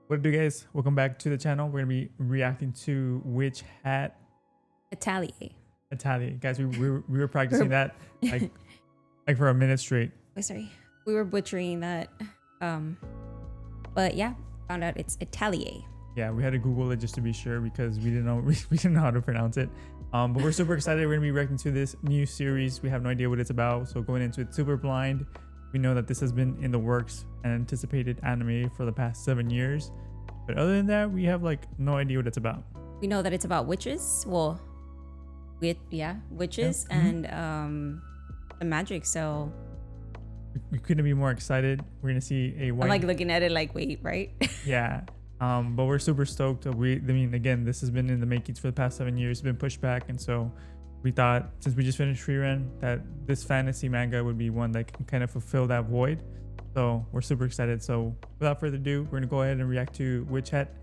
What do, guys? Welcome back to the channel. We're gonna be reacting to Witch Hat Atelier. Atelier. Guys, we were practicing that like for a minute straight. Oh, sorry. We were butchering that. But yeah, found out it's Atelier. Yeah, we had to Google it just to be sure because we didn't know we didn't know how to pronounce it. But we're super excited. We're gonna be reacting to this new series. We have no idea what it's about, so going into it super blind. We know that this has been in the works and anticipated anime for the past 7 years. But other than that, we have like no idea what it's about. We know that it's about witches. Well, witches and the magic. So we couldn't be more excited. We're gonna see a white. I'm like looking at it like, wait, right? Yeah. But we're super stoked. I mean, again, this has been in the makings for the past 7 years. It's been pushed back, and so we thought since we just finished Freerun that this fantasy manga would be one that can kind of fulfill that void. So we're super excited. So without further ado, we're gonna go ahead and react to Witch Hat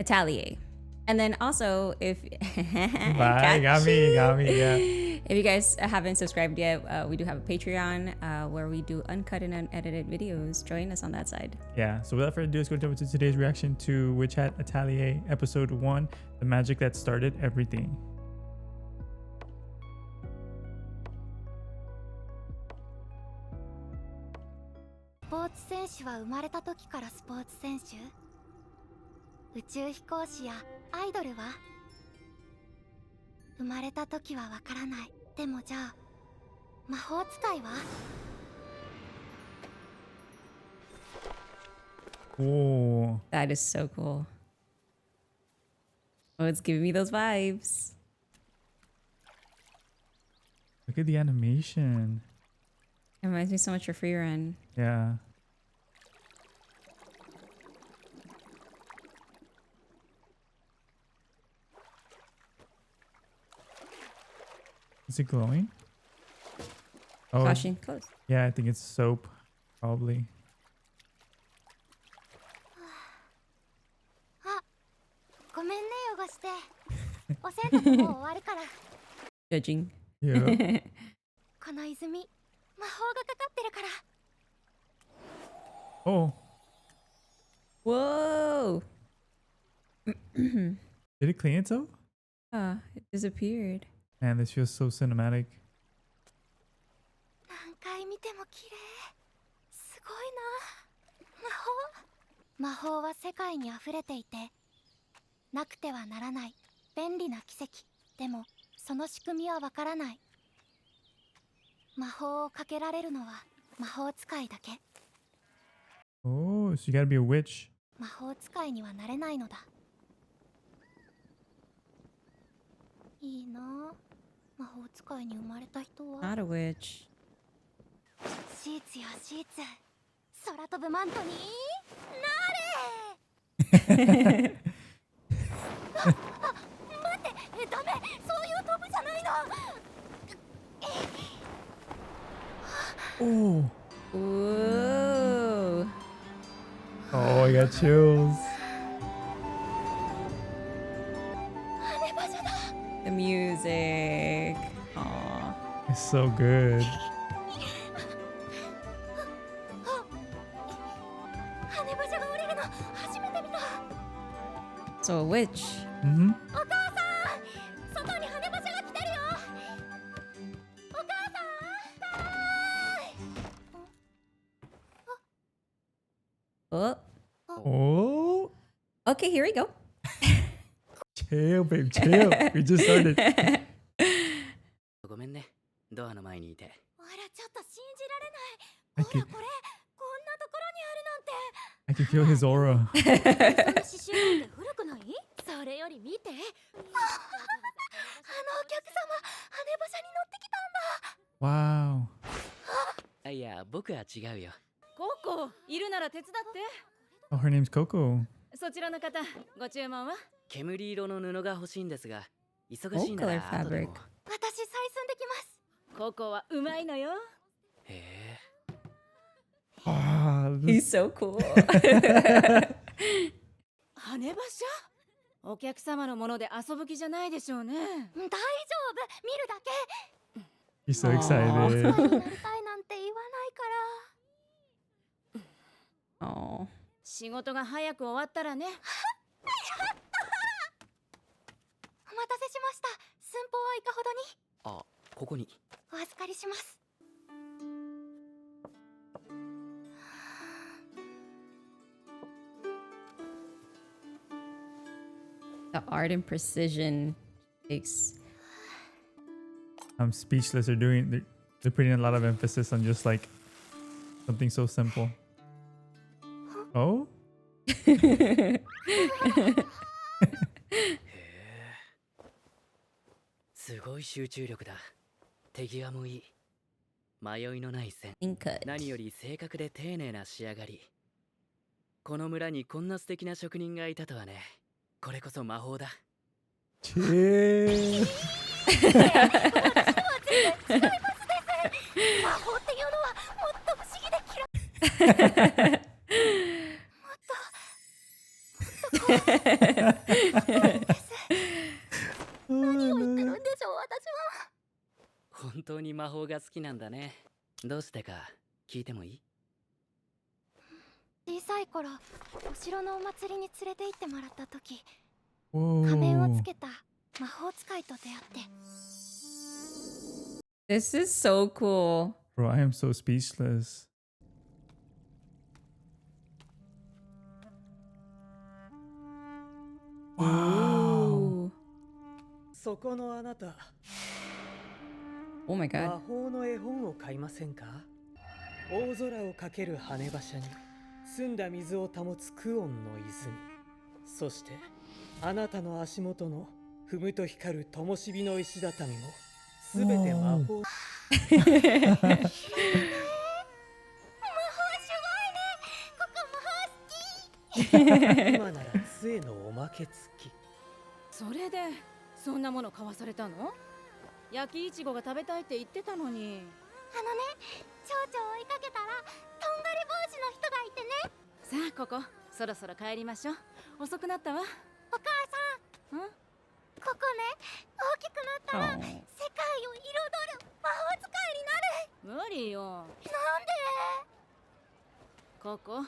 Atelier. And then also, if Bye, got me, yeah. If you guys haven't subscribed yet, we do have a Patreon where we do uncut and unedited videos. Join us on that side. Yeah, so without further ado, let's go jump into today's reaction to Witch Hat Atelier episode 1, The Magic That Started Everything. スポーツ選手は生まれた時からスポーツ選手？宇宙飛行士やアイドルは？生まれた時はわからない。でもじゃあ魔法使いは？ Oh, That is so cool. Oh, it's giving me those vibes. look at the animation. It reminds me so much of Freerun. Yeah. Is it glowing? Oh, Caution, close. yeah, I think it's soap, probably. あ、ごめんね汚して。お洗濯もう終わるから。 Judging. Yeah. この泉魔法がかかってるから。 Oh, Whoa! did it clean itself? It disappeared. Man, this feels so cinematic. 何回見ても綺麗。すごいな。魔法は世界にあふれていて、なくてはならない便利な奇跡。でもその仕組みはわからない。魔法をかけられるのは魔法使いだけ。 Oh, so you gotta be a witch. 魔法使いにはなれないのだ。いいな。魔法使いに生まれた人は。 Not a witch. シーツよシーツ。空飛ぶマントになれ。あ、待ってダメ。そういう飛ぶじゃないの。 Oh, Ooh. oh, I got chills. 羽場所だ。 The music. Aww. It's so good. 羽場所が降りるの初めて見た。 So a witch. Mm-hmm. お母さん、外に羽場所が来てるよ。お母さん。 Oh. Oh, Okay, here we go. chill, babe, chill. We just started. ごめんね、ドアの前にいて。あら、ちょっと信じられない。ほらこれ、こんなところにあるなんて。 I can feel his aura. その刺繍なんて古くない？それより見て。あのお客様、羽場所に乗ってきたんだ。 Wow. いや、僕は違うよ。ココ、いるなら手伝って。 Oh, her name's Coco. そちらの方、ご注文は？煙色の布が欲しいんですが、忙しい Gold な color ら後で fabric. も。私、採寸できます。ココはうまいのよ。へえ。 Ah, He's this, so cool. 羽場所？お客様のもので遊ぶ気じゃないでしょうね。大丈夫、見るだけ。 he's so Aw. 使い excited. になりたいなんて言わないから。 Oh. 仕事が早く終わったらね。お待たせしました。寸法はいかほどに？あ、ここに。お預かりします。The art and precision takes. I'm speechless. They're putting a lot of emphasis on just like something so simple. Oh? すごい集中力だ。手際もいい。迷いのない線。 Ink cut. 何より正確で丁寧な仕上がり。この村にこんな素敵な職人がいたとはね。これこそ魔法だ。Chill. 魔法っていうのはもっと不思議で嫌い。何を言ってるんでしょう、私は。本当に魔法が好きなんだね。どうしてか聞いてもいい？小さい頃、お城のお祭りに連れて行ってもらった時、 Whoa. 仮面をつけた魔法使いと出会って。 This is so cool. Bro, I am so speechless. Wow. Ooh. そこのあなた、 Oh my 魔 god. 法の絵本を買いませんか？大空をかける羽馬車に澄んだ水を保つクオンの泉、そしてあなたの足元の踏むと光る灯火の石畳もすべて魔法。魔法すごいね。ここ魔法好き。今なら杖のおまけ付き。それでそんなもの買わされたの？焼きいちごが食べたいって言ってたのに。蝶々を追いかけたらとんがり帽子の人がいてね。さあここ、そろそろ帰りましょう。遅くなったわ。お母さん、ん？ここね、大きくなったら世界を彩る魔法使いになる。無理よ。なんで？ここ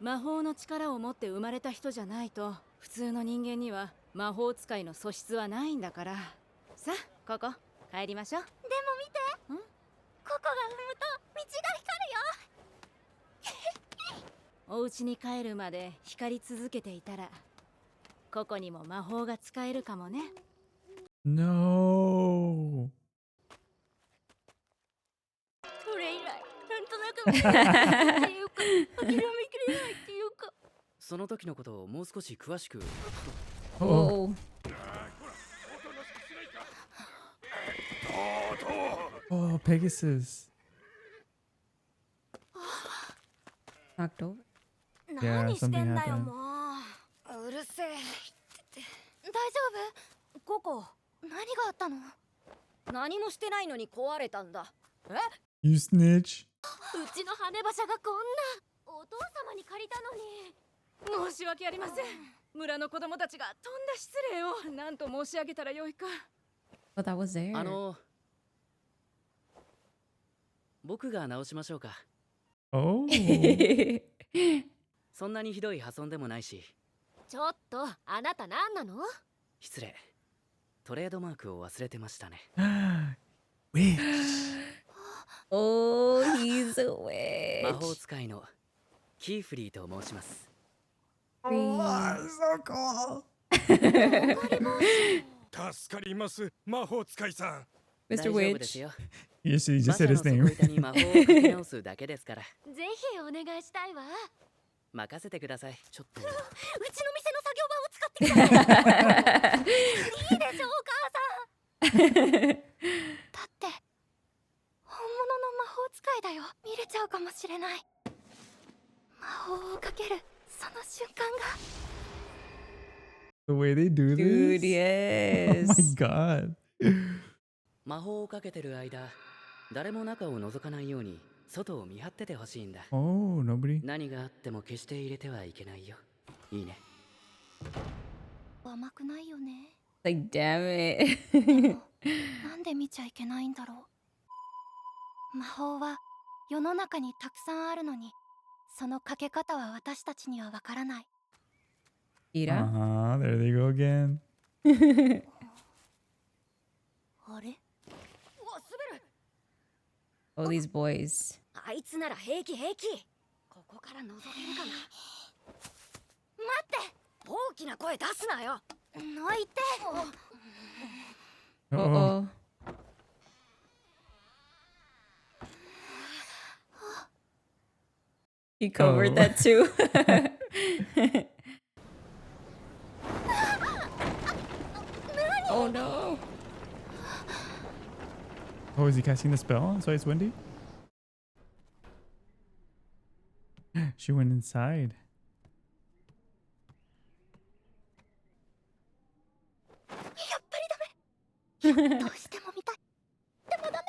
魔法の力を持って生まれた人じゃないと普通の人間には魔法使いの素質はないんだから。さあここ帰りましょう。でも見て、ここが踏むと道が光るよ。お家に帰るまで光り続けていたらここにも魔法が使えるかもね。 No. それ以来なんとなくっていうか諦めきれないっていうか。その時のことをもう少し詳しく。 Oh. Oh. Oh, Pegasus. Knocked over. 何してんだ something よ happened. もう。うるせえ。大丈夫？ここ何があったの？何もしてないのに壊れたんだ。え？ You snitch. うちの羽馬車がこんな。お父様に借りたのに。申し訳ありません。村の子供たちがとんだ失礼を何と申し上げたらよいか。 Oh, that was there. 僕が直しましょうか。 Oh. そんなにひどい破損でもないし。ちょっとあなた何なの？失礼。トレードマークを忘れてましたね。Witch. Oh, he's a 魔 witch. 法使いのキーフリーと申します。 Oh, so cool. 助かります、魔法使いさん。 Mr. 大丈夫です Witch. よ。 You just 馬 said 車 his の name. 底板に魔法をかけ直すだけですから。ぜひお願いしたいわ。任せてください。ちょっと。うちの店の作業場を使ってください。いいでしょ、お母さん。だって本物の魔法使いだよ。見れちゃうかもしれない。魔法をかけるその瞬間が。 The way they do Dude, this. Oh my yes. god. 魔法をかけてる間、誰も中を覗かないように外を見張っててほしいんだ。 Oh, nobody. 何があっても決して入れてはいけないよ。いいね。甘くないよね。 Like, damn it. でもなんで見ちゃいけないんだろう。魔法は世の中にたくさんあるのにそのかけ方は私たちにはわからない。 Ira? There they go again. あれ、 Oh, these boys. あいつなら平気平気。ここから覗けるかな。待って、大きな声出すなよ。泣いて。 Uh-oh. Uh-oh. He covered Oh. that too. Oh no. Oh, is he casting the spell? That's why it's windy? She went inside. やっぱりダメ。どうしても見たい。でもダメ。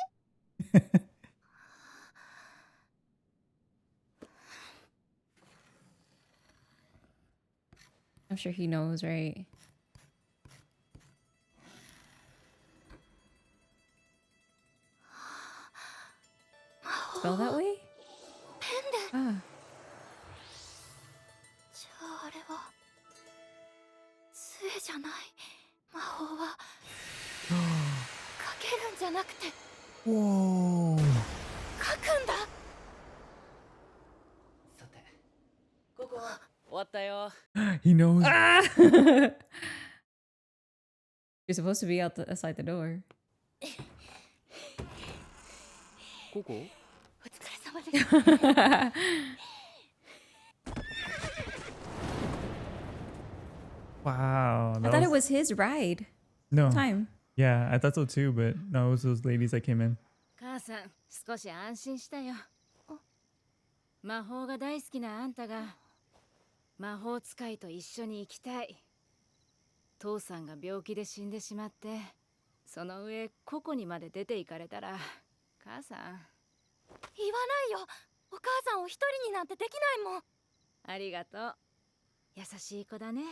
I'm sure he knows, right? Spell that way? ペンで。 Ah. じゃああれは杖じゃない。魔法はかけるんじゃなくて Whoa. 書くんだ。さてここ終わったよ。 He knows. Ah! You're supposed to be outside the door. ここお疲れ様です。 Wow. I that thought it was- was his ride. No. Time. Yeah, I thought so too, but no, it was those ladies that came in. 母さん、少し安心したよ。魔法が大好きなあんたが魔法使いと一緒に生きたい。父さんが病気で死んでしまって、その上ここにまで出て行かれたら、母さん。言わないよ。お母さんを一人になんてできないもん。ありがとう。優しい子だね、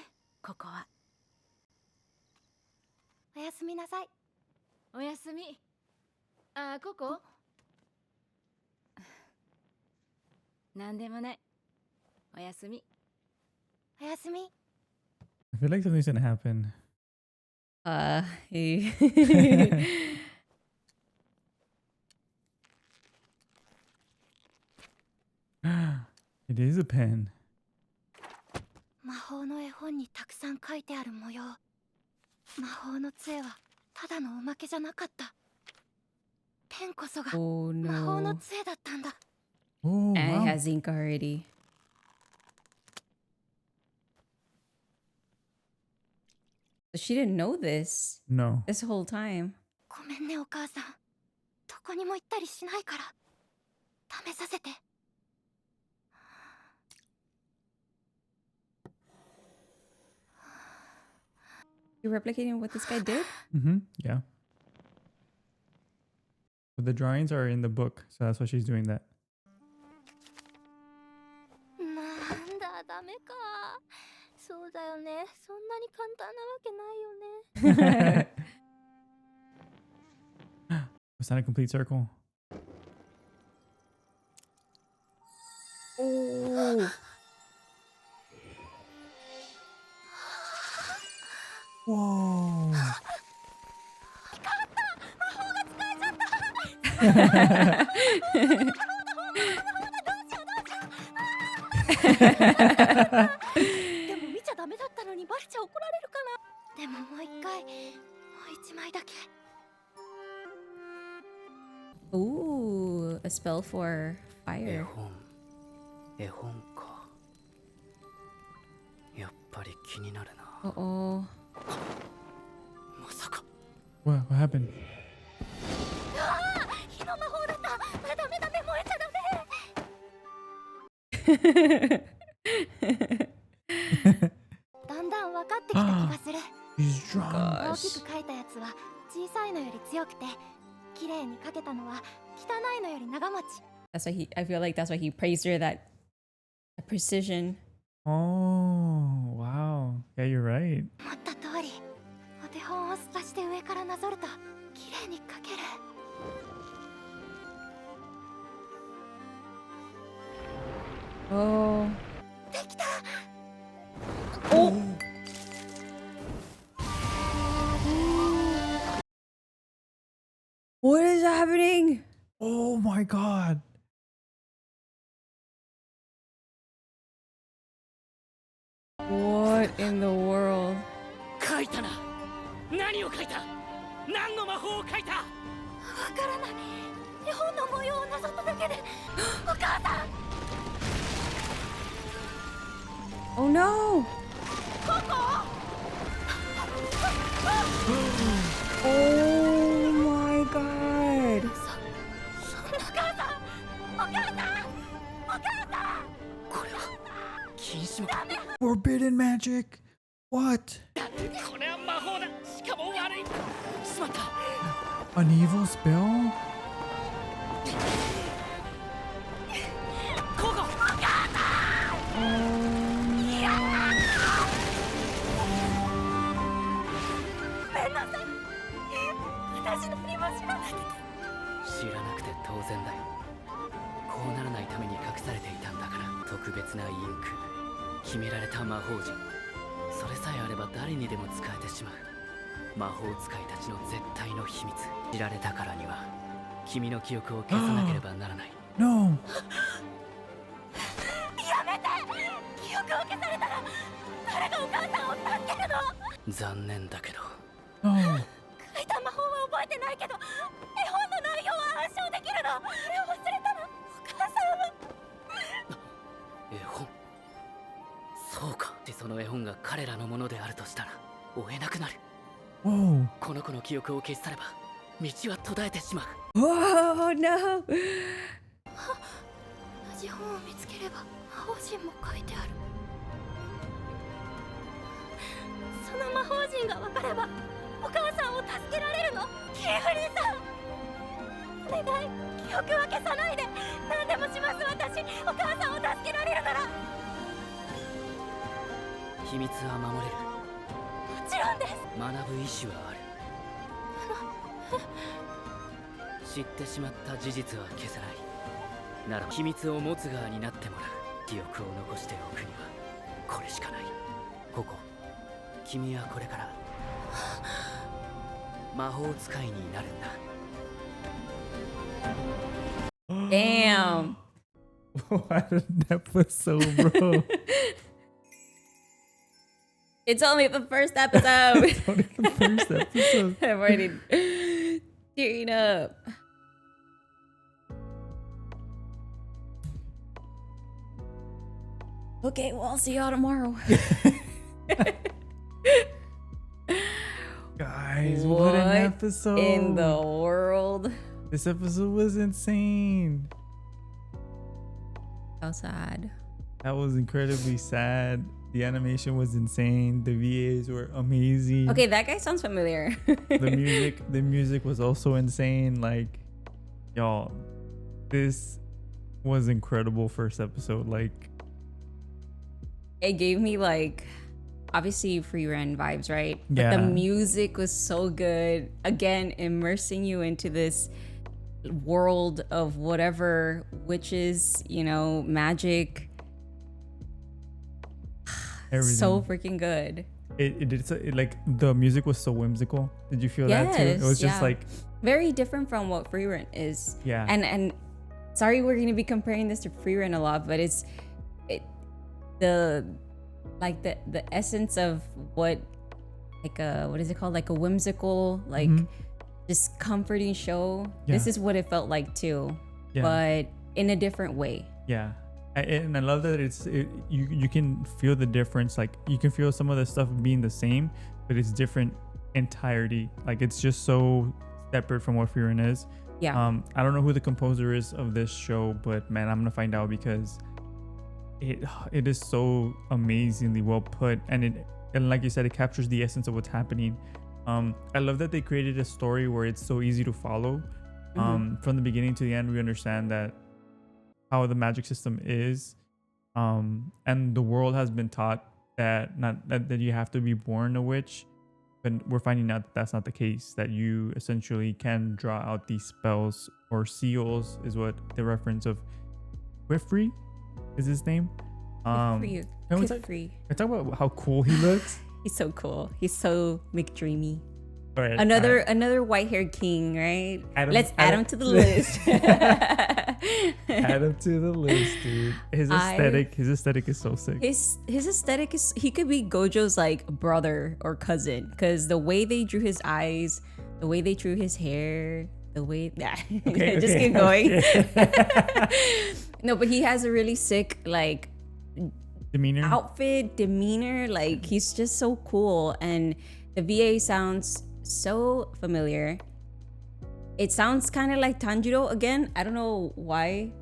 ここは。おやすみなさい。おやすみ。あ、ここなんでもない。おやすみ。おやすみ。 I feel like something's gonna happen. He It is a pen. 魔法の絵本にたくさん書いてある模様。魔法の杖はただのおまけじゃなかった。ペンこそが Oh 魔法の no. 杖だったんだ。 Oh, And it wow. has ink already. So she didn't know this No. this whole time. ごめんねお母さん。どこにも行ったりしないから。試させて。 You're replicating what this guy did? Mm-hmm. Yeah. But the drawings are in the book, so that's why she's doing that. なんだダメか。そうだよね。そんなに簡単なわけないよね。 It's not a complete circle. Oh. Whoa. でも見ちゃダメだったのにバレちゃ怒られるかな。でももう一回、もう一枚だけ。 Ooh, a spell for 絵 fire. 本絵本か。やっぱり気になるな。 Uh-oh. まさか What happened? 火の魔法だった。ダメダメ、燃えちゃダメ。だんだん分かってきた気がする。 He's drunk. 大きく描いたやつは小さいのより強くて、綺麗に描けたのは汚いのより長持ち。 That's why I feel like that's why he praised her that precision. Oh, wow. Yeah, you're right. 思った通り、お手本を透かして上からなぞると綺麗に描ける。 Oh Oh. できた。 Oh. What is happening? Oh my god. What in the world? 書いたな。何を書いた？何の魔法を書いた？わからない。絵本の模様をなぞっただけで。お母さん。 Oh no! ここ。 Oh my god! そんな。お母さん。お母さん。お母さん。これは禁止の。 Forbidden magic. What? これは魔法だ。しかも悪い。しまった。 An evil spell? ここ。 私何も知らなくて。知らなくて当然だよ。こうならないために隠されていたんだから。特別なインク、決められた魔法陣、それさえあれば誰にでも使えてしまう。魔法使いたちの絶対の秘密。知られたからには君の記憶を消さなければならない。 No. やめて。記憶を消されたら誰がお母さんを助けるの。残念だけど。 No. 書いた魔法は覚えてないけど、絵本の内容は暗唱できるの。それを忘れたらお母さんは。絵本。そうか。その絵本が彼らのものであるとしたら追えなくなる。 Whoa. この子の記憶を消し去れば道は途絶えてしまう。 Oh no! 同じ本を見つければ魔法陣も書いてある。その魔法陣が分かればお母さんを助けられるの。キーフリーさん、お願い、記憶は消さないで。何でもします。私、お母さんを助けられるなら。秘密は守れる。もちろんです。学ぶ意志はある。知ってしまった事実は消せない。なら秘密を持つ側になってもらう。記憶を残しておくにはこれしかない。ここ、君はこれから魔法使いになるんだ。 Damn. What an episode, bro. It's only the first episode. It's only the first episode. I'm already tearing up. Okay, well, I'll see y'all tomorrow. Guys, what an episode. In the world? This episode was insane. How sad. That was incredibly sad. The animation was insane. The VAs were amazing. Okay, that guy sounds familiar. The music was also insane. Like, y'all, this was incredible first episode. Like, It gave me like obviously free run vibes, right? Yeah. But the music was so good. Again, immersing you into this world of whatever witches, you know, magic. everything. So freaking good. Like the music was so whimsical. Did you feel that too? It was just yeah. like, very different from what free run is. yeah. And sorry, we're gonna be comparing this to free run a lot, but the essence of what, like a, what is it called, like a whimsical, like just comforting show. Yeah. This is what it felt like too, Yeah. but in a different way. Yeah. And I love that you can feel the difference. Like you can feel some of the stuff being the same, but it's different entirety. Like it's just so separate from what Frieren is. Yeah. I don't know who the composer is of this show, but man, I'm gonna find out because it is so amazingly well put, and like you said, it captures the essence of what's happening. I love that they created a story where it's so easy to follow. From the beginning to the end, we understand that how the magic system is, and the world has been taught that that you have to be born a witch, but we're finding out that that's not the case, that you essentially can draw out these spells or seals, is what the reference of Wifri is his name. Good for you. Can we Good talk, for you. can we talk about how cool he looks? He's so cool. He's so McDreamy. All right, Another white-haired king, right? Let's add him to the list. Add him to the list, dude. His aesthetic is so sick. His aesthetic is, he could be Gojo's like brother or cousin, because the way they drew his eyes, the way they drew his hair, the way just keep going. No, but he has a really sick like demeanor. Like he's just so cool, and the VA sounds so familiar. It sounds kind of like Tanjiro again. I don't know why.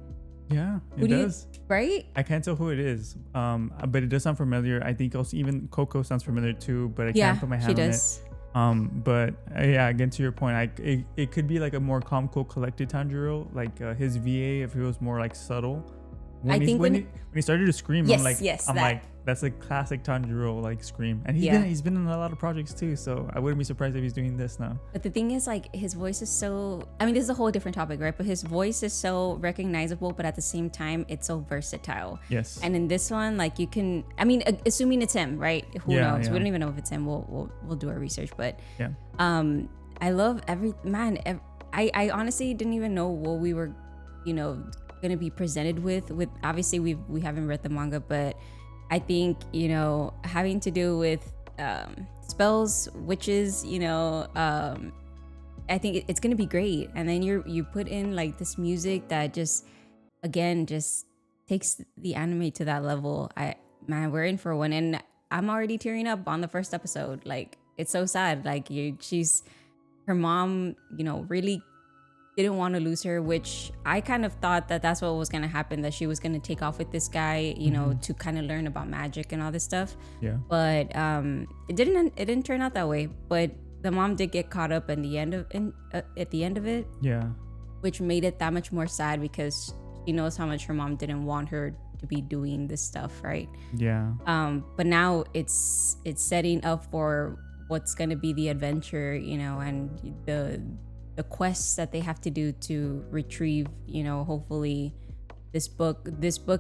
Yeah, it does. Right? I can't tell who it is, but it does sound familiar. I think also even Coco sounds familiar too, but I can't put my hand on it. But yeah, again to your point, it could be like a more calm, cool, collected Tanjiro, like his VA if he was more like subtle. When he started to scream, I'm like, that's a classic Tanjiro like scream, and he's been in a lot of projects too. So I wouldn't be surprised if he's doing this now. But the thing is, like, his voice is so. I mean, this is a whole different topic, right? But his voice is so recognizable, but at the same time, it's so versatile. Yes. And in this one, like, you can. I mean, assuming it's him, right? Who knows? We don't even know if it's him. We'll do our research, but yeah. I love I honestly didn't even know what we were, gonna be presented with obviously we haven't read the manga, but I think having to do with spells, witches, I think it's gonna be great. And then you put in like this music that just takes the anime to that level. We're in for one, and I'm already tearing up on the first episode. Like, it's so sad. Like, her mom really didn't want to lose her, which I kind of thought that that's what was going to happen, that she was going to take off with this guy, to kind of learn about magic and all this stuff. Yeah. But it didn't turn out that way. But the mom did get caught up at the end of it. Yeah. Which made it that much more sad, because she knows how much her mom didn't want her to be doing this stuff, right? Yeah. But now it's setting up for what's going to be the adventure, and the quests that they have to do to retrieve, hopefully this book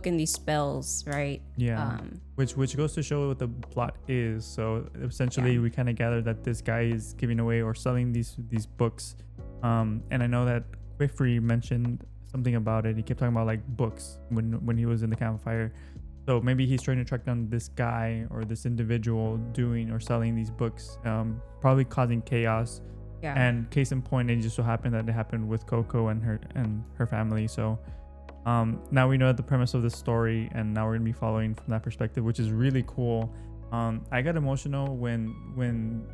and these spells, right? Yeah. Which goes to show what the plot is. So essentially, we kind of gather that this guy is giving away or selling these books. And I know that Quiffrey mentioned something about it. He kept talking about like books when he was in the campfire. So maybe he's trying to track down this guy or this individual doing or selling these books, probably causing chaos. Yeah. And case in point, it just so happened that it happened with Coco and her family. So now we know the premise of the story, and now we're gonna be following from that perspective, which is really cool. I got emotional when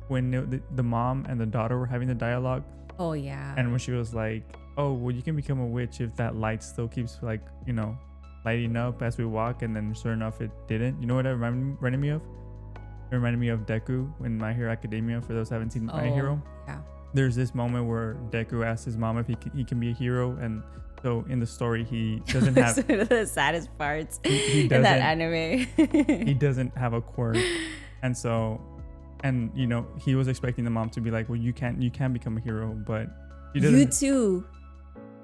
the mom and the daughter were having the dialogue. Oh yeah. And when she was like, "Oh, well, you can become a witch if that light still keeps like lighting up as we walk," and then sure enough, it didn't. You know what it reminded me of? It reminded me of Deku in My Hero Academia, for those who haven't seen My Hero. Yeah. There's this moment where Deku asks his mom if he can be a hero, and so in the story he doesn't have one of the saddest parts he in that anime. He doesn't have a quirk, and he was expecting the mom to be like, "Well, you can become a hero," but she doesn't. You too.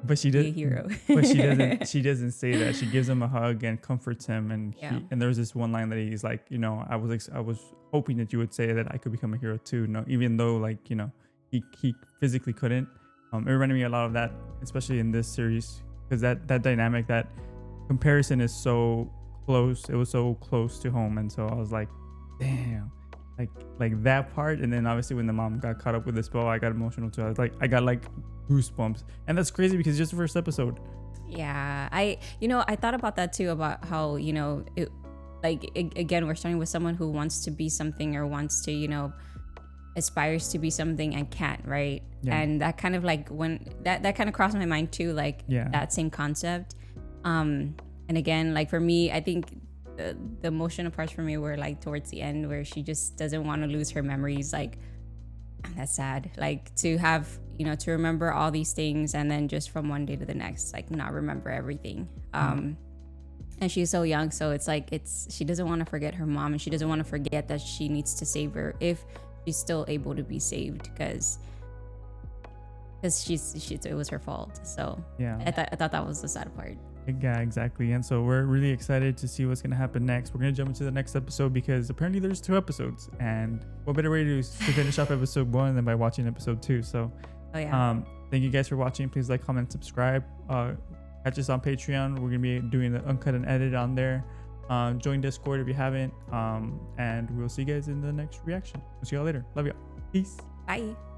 But she did. Be a hero. But she doesn't. She doesn't say that. She gives him a hug and comforts him. And and there's this one line that he's like, I was hoping that you would say that I could become a hero too. No, even though he physically couldn't. It reminded me a lot of that, especially in this series, because that dynamic, that comparison is so close. It was so close to home, and so I was like, damn. Like that part, and then obviously when the mom got caught up with the spell, I got emotional too. I got goosebumps, and that's crazy because it's just the first episode. Yeah, I thought about that too, about how again, we're starting with someone who wants to be something, or wants to aspires to be something and can't, right? Yeah. And that kind of when that kind of crossed my mind too, that same concept. And again, for me, I think the emotional parts for me were towards the end, where she just doesn't want to lose her memories. That's sad, to have to remember all these things, and then just from one day to the next not remember everything. And she's so young, so she doesn't want to forget her mom, and she doesn't want to forget that she needs to save her if she's still able to be saved, because it was her fault. So yeah, I thought that was the sad part. Yeah, exactly. And so we're really excited to see what's going to happen next. We're going to jump into the next episode because apparently there's 2 episodes, and what better way to do is to finish off episode 1 than by watching episode 2. So thank you guys for watching. Please like, comment, subscribe. Catch us on Patreon. We're going to be doing the uncut and edit on there. Join Discord if you haven't, and we'll see you guys in the next reaction. We'll see y'all later. Love y'all. Peace. Bye.